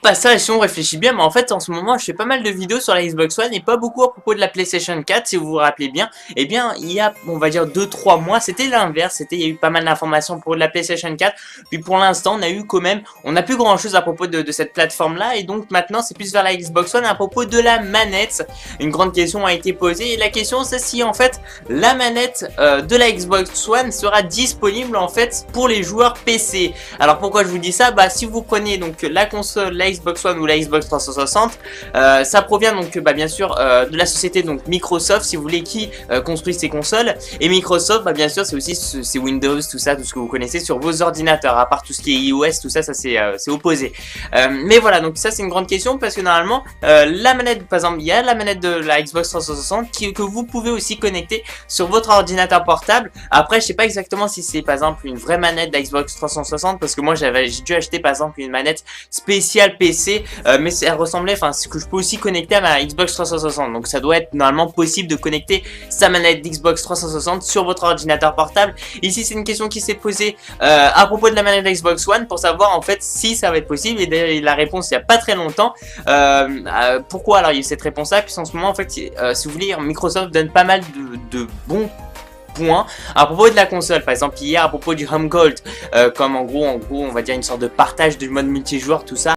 Bah ça, si on réfléchit bien, mais en fait en ce moment je fais pas mal de vidéos sur la Xbox One et pas beaucoup à propos de la PlayStation 4 si vous vous rappelez bien. Eh bien il y a on va dire 2-3 mois c'était l'inverse, il y a eu pas mal d'informations pour la PlayStation 4. Puis pour l'instant on a eu quand même, on n'a plus grand chose à propos de cette plateforme là. Et donc maintenant c'est plus vers la Xbox One à propos de la manette. Une grande question a été posée et la question c'est si en fait la manette de la Xbox One sera disponible en fait pour les joueurs PC. Alors pourquoi je vous dis ça? Bah si vous prenez donc la console, la Xbox One ou la Xbox 360, ça provient donc bien sûr de la société donc Microsoft si vous voulez qui construit ces consoles. Et Microsoft bien sûr c'est aussi c'est Windows, tout ça, tout ce que vous connaissez sur vos ordinateurs, à part tout ce qui est iOS, tout ça, ça c'est opposé. Mais voilà, donc ça c'est une grande question parce que normalement la manette, par exemple il y a la manette de la Xbox 360 que vous pouvez aussi connecter sur votre ordinateur portable. Après je sais pas exactement si c'est par exemple une vraie manette de la Xbox 360 parce que moi j'ai dû acheter par exemple une manette spéciale PC, mais elle ressemblait, enfin ce que je peux aussi connecter à ma Xbox 360, donc ça doit être normalement possible de connecter sa manette d'Xbox 360 sur votre ordinateur portable. Ici c'est une question qui s'est posée à propos de la manette Xbox One pour savoir en fait si ça va être possible, et la réponse il n'y a pas très longtemps. Pourquoi alors il y a eu cette réponse là? Puisqu'en ce moment en fait si vous voulez Microsoft donne pas mal de bons points à propos de la console. Par exemple hier à propos du Home Gold, comme en gros on va dire une sorte de partage du mode multijoueur, tout ça.